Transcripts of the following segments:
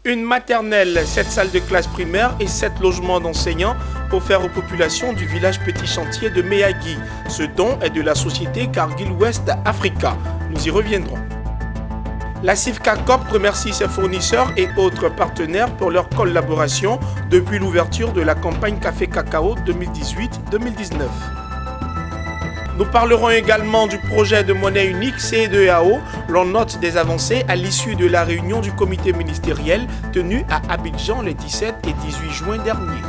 Une maternelle, 7 salles de classe primaire et 7 logements d'enseignants offerts aux populations du village Petit Chantier de Meyagui. Ce don est de la société Cargill West Africa. Nous y reviendrons. La CIFCA Coop remercie ses fournisseurs et autres partenaires pour leur collaboration depuis l'ouverture de la campagne Café Cacao 2018-2019. Nous parlerons également du projet de monnaie unique CEDEAO. L'on note des avancées à l'issue de la réunion du comité ministériel tenue à Abidjan les 17 et 18 juin dernier.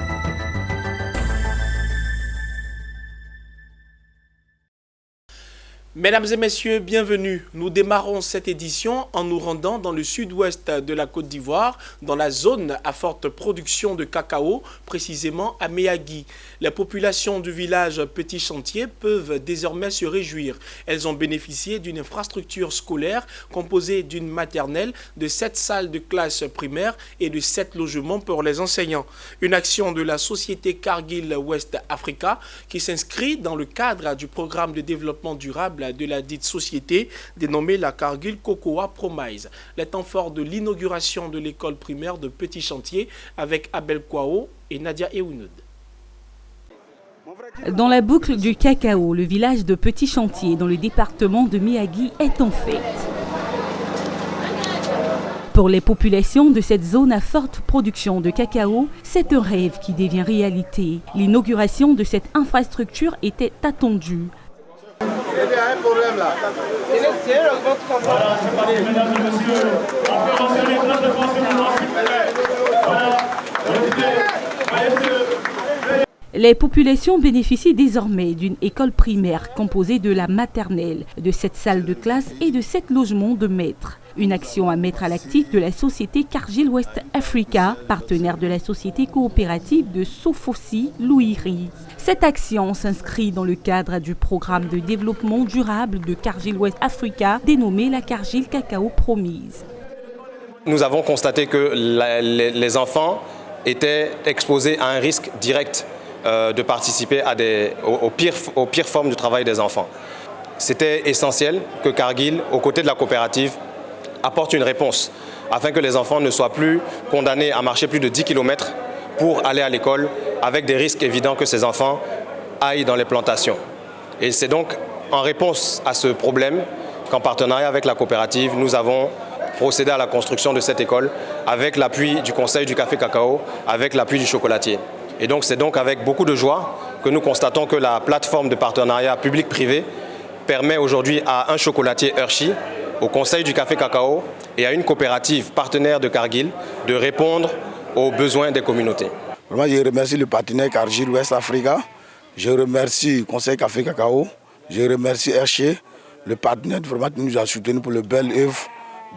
Mesdames et messieurs, bienvenue. Nous démarrons cette édition en nous rendant dans le sud-ouest de la Côte d'Ivoire, dans la zone à forte production de cacao, précisément à Meyagui. Les populations du village Petit Chantier peuvent désormais se réjouir. Elles ont bénéficié d'une infrastructure scolaire composée d'une maternelle, de 7 salles de classe primaire et de 7 logements pour les enseignants. Une action de la société Cargill West Africa qui s'inscrit dans le cadre du programme de développement durable de la dite société dénommée la Cargill Cocoa Promise. Les temps forts de l'inauguration de l'école primaire de Petit Chantier avec Abel Kwao et Nadia Eounoud. Dans la boucle du cacao, le village de Petit Chantier dans le département de Meyagui est en fête. Pour les populations de cette zone à forte production de cacao, c'est un rêve qui devient réalité. L'inauguration de cette infrastructure était attendue. Il y a un problème là. Les populations bénéficient désormais d'une école primaire composée de la maternelle, de 7 salles de classe et de 7 logements de maîtres. Une action à mettre à l'actif de la société Cargill West Africa, partenaire de la société coopérative de Sofosi Louiri. Cette action s'inscrit dans le cadre du programme de développement durable de Cargill West Africa, dénommé la Cargill Cacao Promise. Nous avons constaté que les enfants étaient exposés à un risque direct de participer aux pires formes du travail des enfants. C'était essentiel que Cargill, aux côtés de la coopérative, apporte une réponse afin que les enfants ne soient plus condamnés à marcher plus de 10 km pour aller à l'école avec des risques évidents que ces enfants aillent dans les plantations. Et c'est donc en réponse à ce problème qu'en partenariat avec la coopérative, nous avons procédé à la construction de cette école avec l'appui du Conseil du Café Cacao, avec l'appui du chocolatier. Et donc c'est donc avec beaucoup de joie que nous constatons que la plateforme de partenariat public-privé permet aujourd'hui à un chocolatier Hershey, au Conseil du Café Cacao et à une coopérative partenaire de Cargill de répondre aux besoins des communautés. Vraiment, je remercie le partenaire Cargill West Africa, je remercie le Conseil Café Cacao, je remercie Hershey, le partenaire vraiment qui nous a soutenus pour le bel œuvre,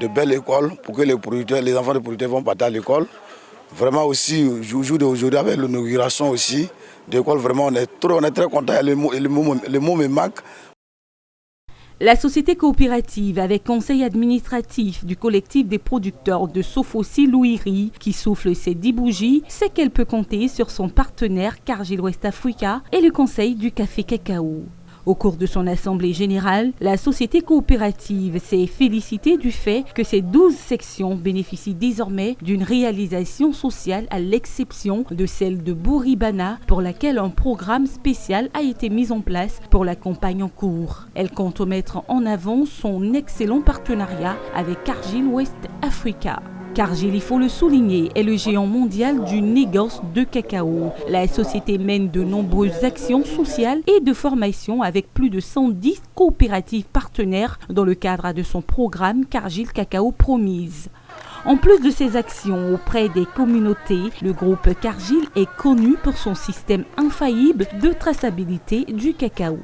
de belles écoles, pour que les enfants de producteurs vont partir à l'école. Vraiment aussi, au jour d'aujourd'hui, avec l'inauguration aussi de l'école, vraiment on est très contents, le mot me manque. La société coopérative, avec conseil administratif du collectif des producteurs de Sofosi Louiri, qui souffle ses 10 bougies, sait qu'elle peut compter sur son partenaire Cargill West Africa et le conseil du Café Cacao. Au cours de son assemblée générale, la société coopérative s'est félicitée du fait que ces 12 sections bénéficient désormais d'une réalisation sociale à l'exception de celle de Bouribana pour laquelle un programme spécial a été mis en place pour la campagne en cours. Elle compte mettre en avant son excellent partenariat avec Cargill West Africa. Cargill, il faut le souligner, est le géant mondial du négoce de cacao. La société mène de nombreuses actions sociales et de formation avec plus de 110 coopératives partenaires dans le cadre de son programme Cargill Cacao Promise. En plus de ses actions auprès des communautés, le groupe Cargill est connu pour son système infaillible de traçabilité du cacao.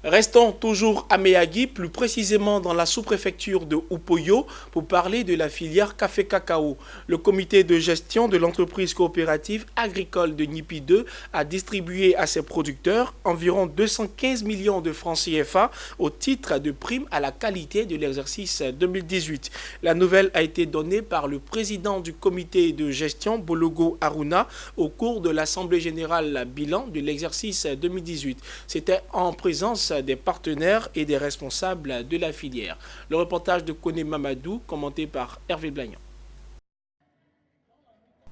Restons toujours à Meyagui, plus précisément dans la sous-préfecture de Upoyo, pour parler de la filière Café Cacao. Le comité de gestion de l'entreprise coopérative agricole de Nipi 2 a distribué à ses producteurs environ 215 millions de francs CFA au titre de prime à la qualité de l'exercice 2018. La nouvelle a été donnée par le président du comité de gestion, Bologo Aruna, au cours de l'Assemblée générale bilan de l'exercice 2018. C'était en présence présence des partenaires et des responsables de la filière. Le reportage de Koné Mamadou, commenté par Hervé Blagnan.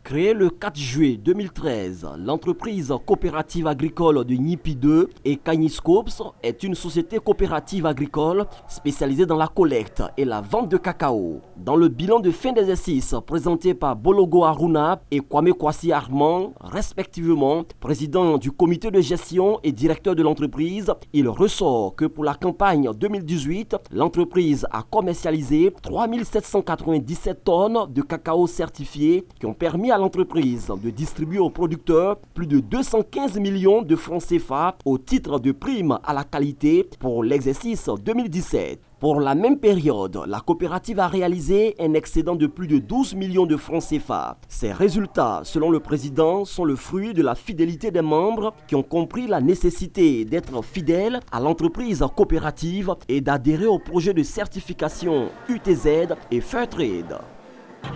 Créée le 4 juillet 2013, l'entreprise coopérative agricole de Nipi 2 et Kanyiscops est une société coopérative agricole spécialisée dans la collecte et la vente de cacao. Dans le bilan de fin d'exercice présenté par Bologo Aruna et Kwame Kwasi Armand, respectivement président du comité de gestion et directeur de l'entreprise, il ressort que pour la campagne 2018, l'entreprise a commercialisé 3797 tonnes de cacao certifié qui ont permis à l'entreprise de distribuer aux producteurs plus de 215 millions de francs CFA au titre de prime à la qualité pour l'exercice 2017. Pour la même période, la coopérative a réalisé un excédent de plus de 12 millions de francs CFA. Ces résultats, selon le président, sont le fruit de la fidélité des membres qui ont compris la nécessité d'être fidèles à l'entreprise coopérative et d'adhérer au projet de certification UTZ et Fairtrade.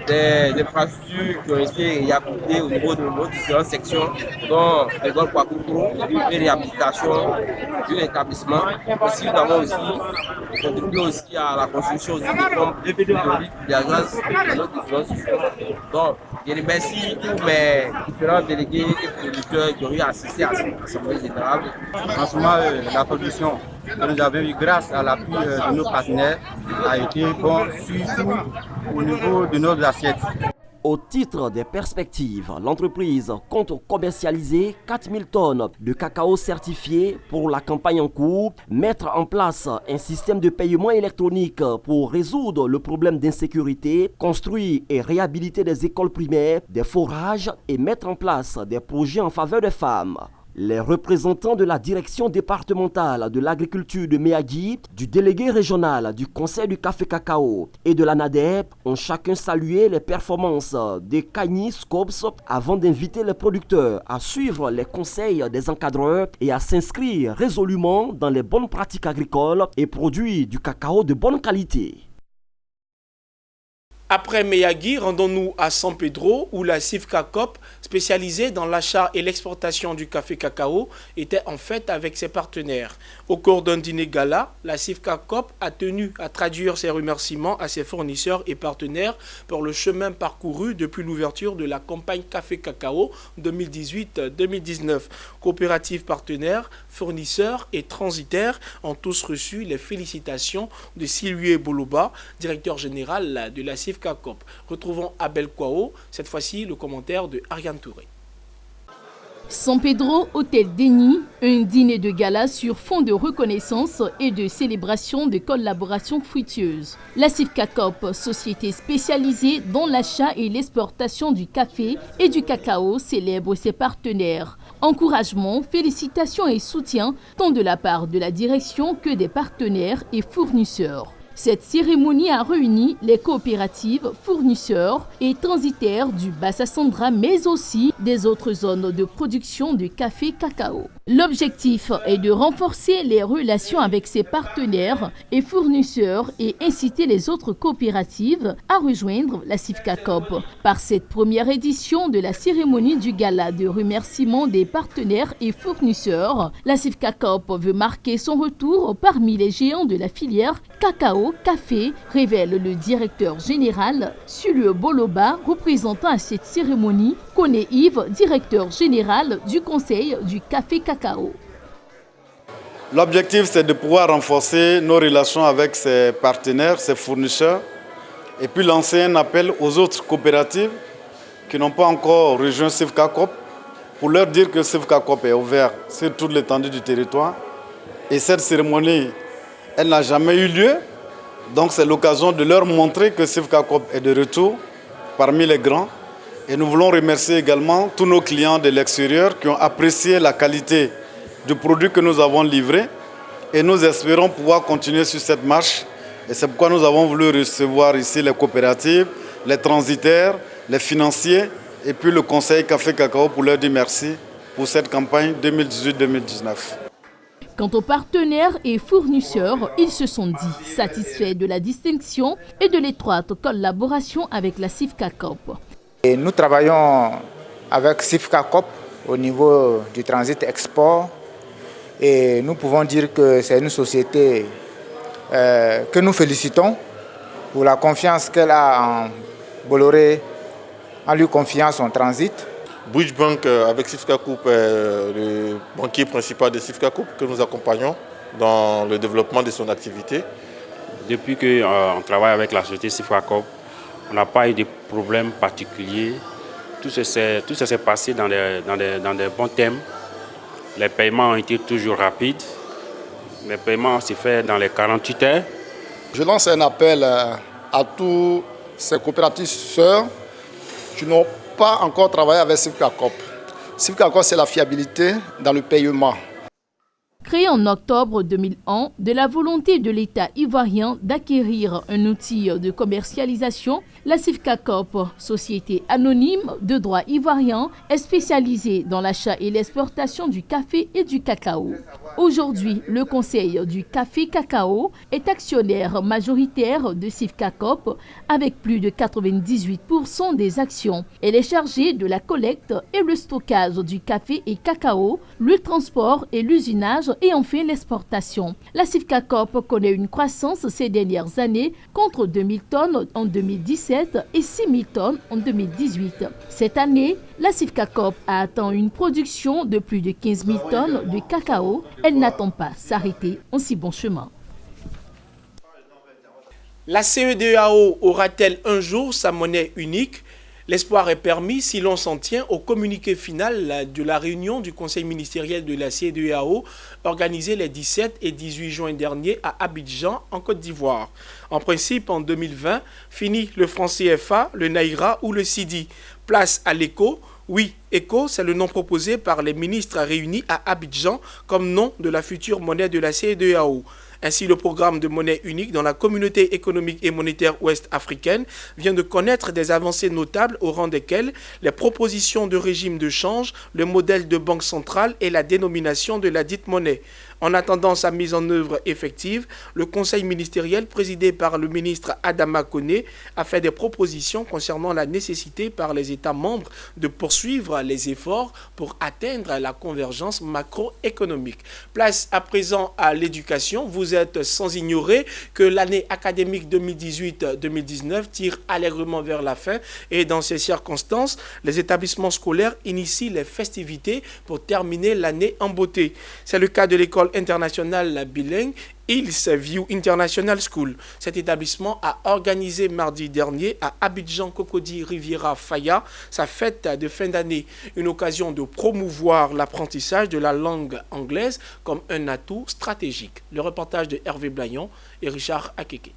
Des infrastructures qui ont été réhabilitées au niveau de nos différentes sections, dont l'école Kwakoukro et réhabilitation de l'établissement. Aussi, nous avons aussi contribué aussi à la construction de pompes d'urgence dans nos différentes sections. Donc, je remercie tous mes différents délégués et producteurs qui ont eu à assister à cette assemblée générale. Franchement, la production que nous avons eu grâce à l'appui de nos partenaires a été bon, surtout au niveau de nos assiettes. Au titre des perspectives, l'entreprise compte commercialiser 4000 tonnes de cacao certifié pour la campagne en cours, mettre en place un système de paiement électronique pour résoudre le problème d'insécurité, construire et réhabiliter des écoles primaires, des forages et mettre en place des projets en faveur des femmes. Les représentants de la direction départementale de l'agriculture de Méagui, du délégué régional du Conseil du café cacao et de la NADEP ont chacun salué les performances des Kanyiscops avant d'inviter les producteurs à suivre les conseils des encadreurs et à s'inscrire résolument dans les bonnes pratiques agricoles et produire du cacao de bonne qualité. Après Méagui, rendons-nous à San Pedro où la CIFCA-COP, spécialisée dans l'achat et l'exportation du café cacao, était en fête avec ses partenaires. Au cours d'un dîner gala, la CIFCA-COP a tenu à traduire ses remerciements à ses fournisseurs et partenaires pour le chemin parcouru depuis l'ouverture de la campagne café cacao 2018-2019. Coopératives partenaires, fournisseurs et transitaires ont tous reçu les félicitations de Sylvie Boloba, directeur général de la CIFCA-COP. Retrouvons Abel Kwao, cette fois-ci le commentaire de Ariane Touré. San Pedro, hôtel Denis, un dîner de gala sur fond de reconnaissance et de célébration de collaboration fructueuse. La CIFCA-COP, société spécialisée dans l'achat et l'exportation du café et du cacao, célèbre ses partenaires. Encouragement, félicitations et soutien tant de la part de la direction que des partenaires et fournisseurs. Cette cérémonie a réuni les coopératives, fournisseurs et transitaires du Bassa-Sandra, mais aussi des autres zones de production de café cacao. L'objectif est de renforcer les relations avec ses partenaires et fournisseurs et inciter les autres coopératives à rejoindre la CIFCA-COP. Par cette première édition de la cérémonie du gala de remerciement des partenaires et fournisseurs, la CIFCA-COP veut marquer son retour parmi les géants de la filière cacao, café, révèle le directeur général Sulio Boloba, représentant à cette cérémonie, Koné Yves, directeur général du Conseil du café cacao. L'objectif, c'est de pouvoir renforcer nos relations avec ses partenaires, ses fournisseurs, et puis lancer un appel aux autres coopératives qui n'ont pas encore rejoint CIFCA-COP pour leur dire que CIFCA-COP est ouvert sur toute l'étendue du territoire. Et cette cérémonie, elle n'a jamais eu lieu. Donc c'est l'occasion de leur montrer que CIFCA-COP est de retour parmi les grands. Et nous voulons remercier également tous nos clients de l'extérieur qui ont apprécié la qualité du produit que nous avons livré. Et nous espérons pouvoir continuer sur cette marche. Et c'est pourquoi nous avons voulu recevoir ici les coopératives, les transitaires, les financiers et puis le conseil Café Cacao pour leur dire merci pour cette campagne 2018-2019. Quant aux partenaires et fournisseurs, ils se sont dit satisfaits de la distinction et de l'étroite collaboration avec la CIFCA-COP. Et nous travaillons avec CIFCA-COP au niveau du transit export Et nous pouvons dire que c'est une société que nous félicitons pour la confiance qu'elle a en Bolloré, en lui confiant son transit. Bridge Bank avec Sifka Coupe, le banquier principal de Sifka Coupe, que nous accompagnons dans le développement de son activité. Depuis qu'on travaille avec la société Sifka Coupe, on n'a pas eu de problèmes particuliers. Tout ça s'est passé dans des bons thèmes. Les paiements ont été toujours rapides. Les paiements s'est fait dans les 48 heures. Je lance un appel à tous ces coopératives sœurs qui n'ont pas encore travaillé avec Sifka Coupe. Sifka Coupe, c'est la fiabilité dans le paiement. Créée en octobre 2001, de la volonté de l'État ivoirien d'acquérir un outil de commercialisation, la Sifka Coupe, société anonyme de droit ivoirien, est spécialisée dans l'achat et l'exportation du café et du cacao. Aujourd'hui, le Conseil du café-cacao est actionnaire majoritaire de Sifka Coupe avec plus de 98% des actions. Elle est chargée de la collecte et le stockage du café et cacao, le transport et l'usinage et enfin l'exportation. La Sifka Coupe connaît une croissance ces dernières années contre 2000 tonnes en 2017 et 6000 tonnes en 2018. Cette année, la Sifka Coupe a atteint une production de plus de 15 000 tonnes de cacao. Elle n'attend pas s'arrêter en si bon chemin. La CEDEAO aura-t-elle un jour sa monnaie unique? L'espoir est permis si l'on s'en tient au communiqué final de la réunion du Conseil ministériel de la CEDEAO organisée les 17 et 18 juin dernier à Abidjan, en Côte d'Ivoire. En principe, en 2020, fini le franc CFA, le Naira ou le Cedi. Place à l'ECO. Oui, ECO, c'est le nom proposé par les ministres réunis à Abidjan comme nom de la future monnaie de la CEDEAO. Ainsi, le programme de monnaie unique dans la communauté économique et monétaire ouest-africaine vient de connaître des avancées notables au rang desquelles les propositions de régime de change, le modèle de banque centrale et la dénomination de la dite monnaie. En attendant sa mise en œuvre effective, le Conseil ministériel présidé par le ministre Adama Koné a fait des propositions concernant la nécessité par les États membres de poursuivre les efforts pour atteindre la convergence macroéconomique. Place à présent à l'éducation. Vous êtes sans ignorer que l'année académique 2018-2019 tire allègrement vers la fin et dans ces circonstances, les établissements scolaires initient les festivités pour terminer l'année en beauté. C'est le cas de l'école internationale bilingue Hillsview International School. Cet établissement a organisé mardi dernier à Abidjan Cocody Riviera Faya sa fête de fin d'année, une occasion de promouvoir l'apprentissage de la langue anglaise comme un atout stratégique. Le reportage de Hervé Blayon et Richard Akeke.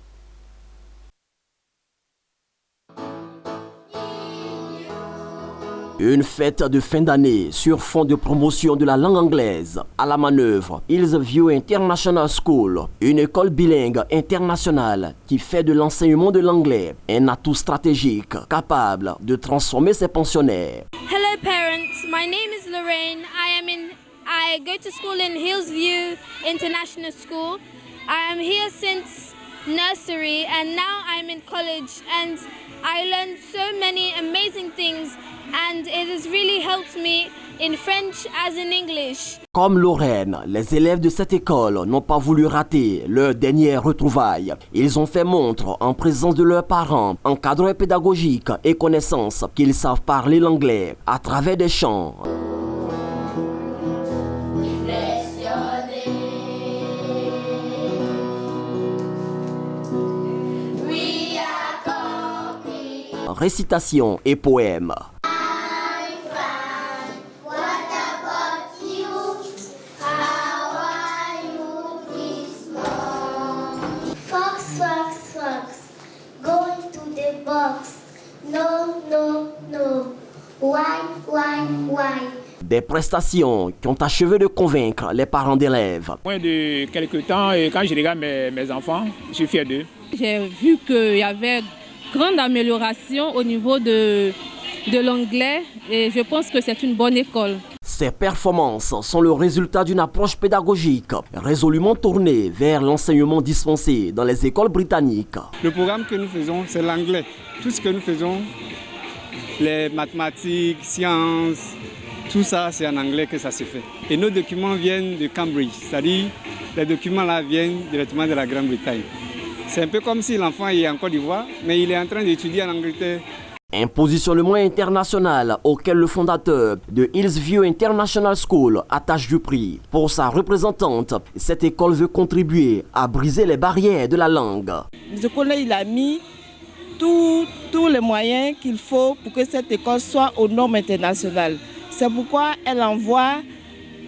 Une fête de fin d'année sur fond de promotion de la langue anglaise. À la manœuvre, Hillsview International School, une école bilingue internationale qui fait de l'enseignement de l'anglais un atout stratégique capable de transformer ses pensionnaires. Hello parents, my name is Lorraine. I go to school in Hillsview International School. I am here since nursery and now I'm in college and I learned so many amazing things and it has really helped me in French as in English. Comme Lorraine, les élèves de cette école n'ont pas voulu rater leur dernière retrouvaille. Ils ont fait montre en présence de leurs parents, encadreurs pédagogiques et connaissances qu'ils savent parler l'anglais à travers des chants. Récitation et poèmes. Des prestations qui ont achevé de convaincre les parents d'élèves. Moins de quelques temps, et quand je regarde mes enfants, je suis fier d'eux. J'ai vu qu'il y avait grande amélioration au niveau de l'anglais et je pense que c'est une bonne école. Ces performances sont le résultat d'une approche pédagogique résolument tournée vers l'enseignement dispensé dans les écoles britanniques. Le programme que nous faisons, c'est l'anglais. Tout ce que nous faisons, les mathématiques, sciences, tout ça c'est en anglais que ça se fait. Et nos documents viennent de Cambridge, c'est-à-dire les documents là viennent directement de la Grande-Bretagne. C'est un peu comme si l'enfant est en Côte d'Ivoire, mais il est en train d'étudier en Angleterre. Un positionnement international auquel le fondateur de Hillsview International School attache du prix. Pour sa représentante, cette école veut contribuer à briser les barrières de la langue. Ce collège, il a mis tous les moyens qu'il faut pour que cette école soit aux normes internationales. C'est pourquoi elle envoie,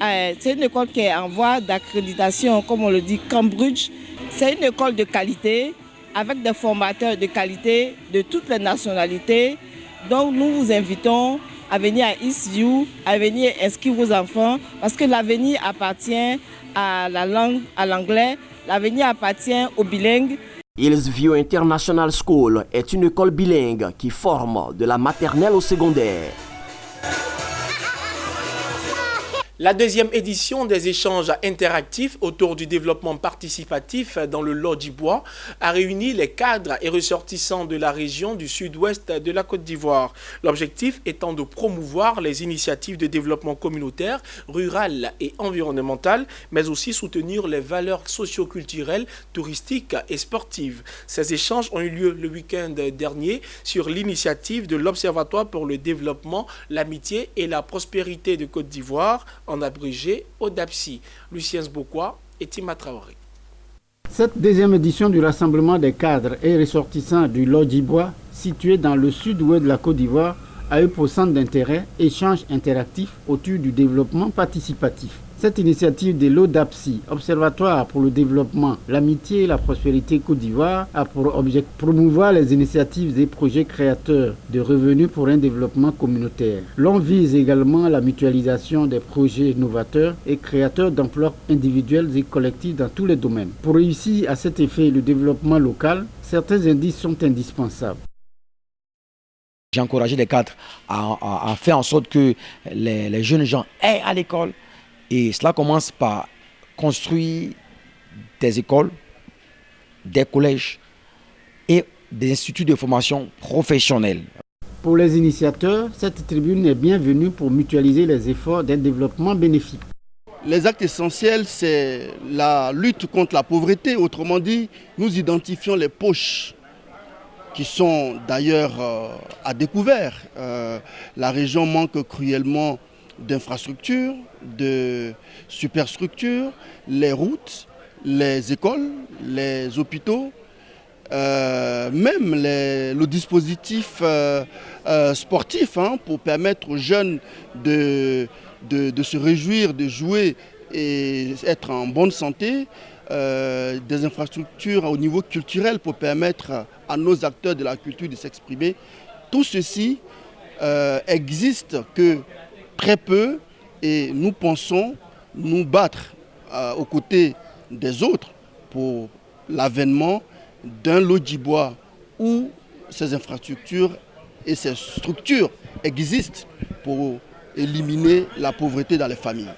c'est une école qui est en voie d'accréditation, comme on le dit, Cambridge. C'est une école de qualité, avec des formateurs de qualité de toutes les nationalités. Donc nous vous invitons à venir à Hillsview, à venir inscrire vos enfants, parce que l'avenir appartient à la langue, à l'anglais, l'avenir appartient aux bilingues. Hillsview International School est une école bilingue qui forme de la maternelle au secondaire. La deuxième édition des échanges interactifs autour du développement participatif dans le Lodjibois a réuni les cadres et ressortissants de la région du sud-ouest de la Côte d'Ivoire. L'objectif étant de promouvoir les initiatives de développement communautaire, rural et environnemental, mais aussi soutenir les valeurs socio-culturelles, touristiques et sportives. Ces échanges ont eu lieu le week-end dernier sur l'initiative de l'Observatoire pour le développement, l'amitié et la prospérité de Côte d'Ivoire, en abrégé ODAPSI. Lucien Sbokwa et Tima Traoré. Cette deuxième édition du rassemblement des cadres et ressortissants du Lodjibois, situé dans le sud-ouest de la Côte d'Ivoire, a eu pour centre d'intérêt échange interactif autour du développement participatif. Cette initiative de l'ODAPSI, Observatoire pour le développement, l'amitié et la prospérité Côte d'Ivoire, a pour objectif de promouvoir les initiatives et projets créateurs de revenus pour un développement communautaire. L'on vise également la mutualisation des projets novateurs et créateurs d'emplois individuels et collectifs dans tous les domaines. Pour réussir à cet effet le développement local, certains indices sont indispensables. J'ai encouragé les cadres à faire en sorte que les jeunes gens aillent à l'école. Et cela commence par construire des écoles, des collèges et des instituts de formation professionnelle. Pour les initiateurs, cette tribune est bienvenue pour mutualiser les efforts d'un développement bénéfique. Les actes essentiels, c'est la lutte contre la pauvreté. Autrement dit, nous identifions les poches qui sont d'ailleurs à découvert. La région manque cruellement d'infrastructures, de superstructures, les routes, les écoles, les hôpitaux, même le dispositif sportif pour permettre aux jeunes de se réjouir, de jouer et être en bonne santé, des infrastructures au niveau culturel pour permettre à nos acteurs de la culture de s'exprimer. Tout ceci existe que très peu et nous pensons nous battre aux côtés des autres pour l'avènement d'un Lodjibois où ces infrastructures et ces structures existent pour éliminer la pauvreté dans les familles.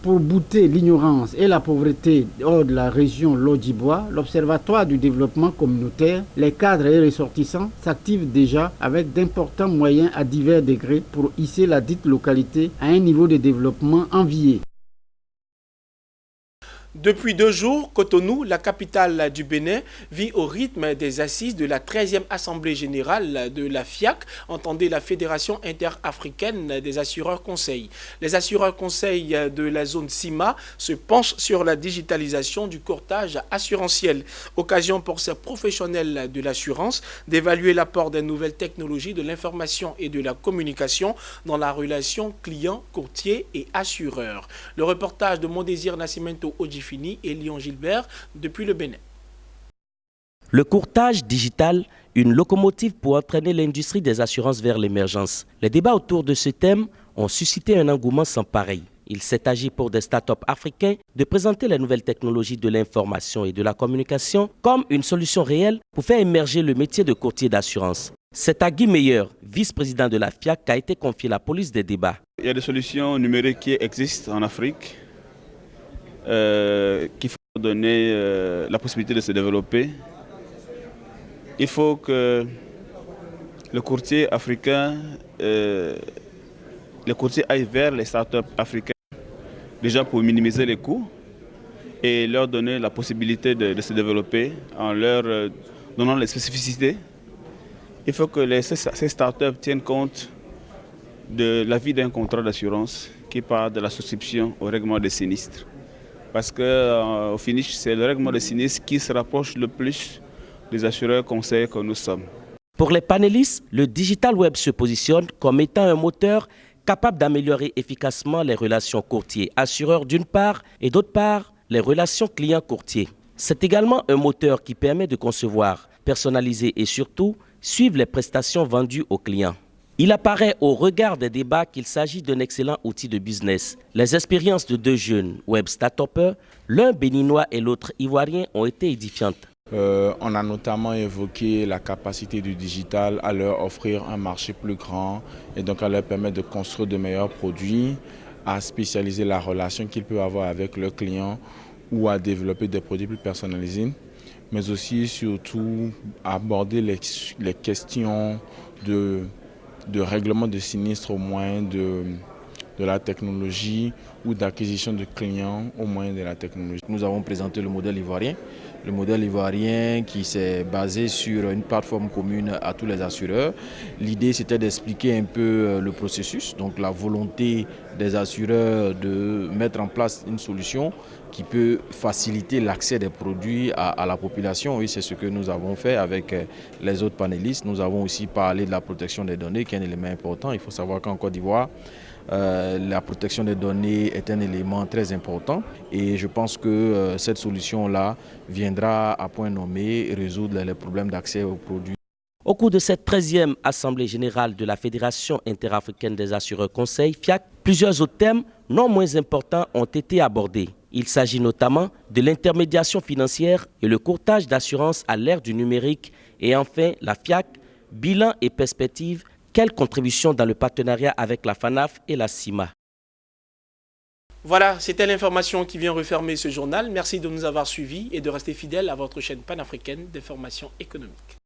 Pour bouter l'ignorance et la pauvreté hors de la région Lodjibois, l'Observatoire du développement communautaire, les cadres et ressortissants s'activent déjà avec d'importants moyens à divers degrés pour hisser la dite localité à un niveau de développement envié. Depuis 2 jours, Cotonou, la capitale du Bénin, vit au rythme des assises de la 13e Assemblée générale de la FIAC, entendez la Fédération interafricaine des assureurs conseils. Les assureurs conseils de la zone CIMA se penchent sur la digitalisation du courtage assurantiel. Occasion pour ces professionnels de l'assurance d'évaluer l'apport des nouvelles technologies de l'information et de la communication dans la relation client, courtier et assureur. Le reportage de Mondésir Nascimento Odjifini et Lyon Gilbert depuis le Bénin. Le courtage digital, une locomotive pour entraîner l'industrie des assurances vers l'émergence. Les débats autour de ce thème ont suscité un engouement sans pareil. Il s'est agi pour des startups africains de présenter les nouvelles technologies de l'information et de la communication comme une solution réelle pour faire émerger le métier de courtier d'assurance. C'est à Guy Meyer, vice-président de la FIAC, qu'a été confiée la police des débats. Il y a des solutions numériques qui existent en Afrique. Qu'il faut donner la possibilité de se développer. Il faut que le courtier africain les courtiers aillent vers les startups africaines, déjà pour minimiser les coûts et leur donner la possibilité de se développer en leur donnant les spécificités. Il faut que ces startups tiennent compte de l'avis d'un contrat d'assurance qui part de la souscription au règlement des sinistres. Parce qu'au finish, c'est le règlement des sinistres qui se rapproche le plus des assureurs conseils que nous sommes. Pour les panélistes, le Digital Web se positionne comme étant un moteur capable d'améliorer efficacement les relations courtiers-assureurs d'une part et d'autre part, les relations clients-courtiers. C'est également un moteur qui permet de concevoir, personnaliser et surtout suivre les prestations vendues aux clients. Il apparaît au regard des débats qu'il s'agit d'un excellent outil de business. Les expériences de deux jeunes web start-upers, l'un béninois et l'autre ivoirien, ont été édifiantes. On a notamment évoqué la capacité du digital à leur offrir un marché plus grand et donc à leur permettre de construire de meilleurs produits, à spécialiser la relation qu'ils peuvent avoir avec leurs clients ou à développer des produits plus personnalisés, mais aussi surtout aborder les questions de règlement de sinistres au moyen de la technologie ou d'acquisition de clients au moyen de la technologie. Nous avons présenté le modèle ivoirien qui s'est basé sur une plateforme commune à tous les assureurs. L'idée c'était d'expliquer un peu le processus, donc la volonté des assureurs de mettre en place une solution qui peut faciliter l'accès des produits à la population. Oui, c'est ce que nous avons fait avec les autres panélistes. Nous avons aussi parlé de la protection des données qui est un élément important. Il faut savoir qu'en Côte d'Ivoire, la protection des données est un élément très important et je pense que cette solution-là viendra à point nommé résoudre les problèmes d'accès aux produits. Au cours de cette 13e Assemblée générale de la Fédération interafricaine des assureurs conseils, FIAC, plusieurs autres thèmes non moins importants ont été abordés. Il s'agit notamment de l'intermédiation financière et le courtage d'assurance à l'ère du numérique et enfin la FIAC, bilan et perspectives. Quelle contribution dans le partenariat avec la FANAF et la CIMA? Voilà, c'était l'information qui vient refermer ce journal. Merci de nous avoir suivis et de rester fidèles à votre chaîne panafricaine d'information économique.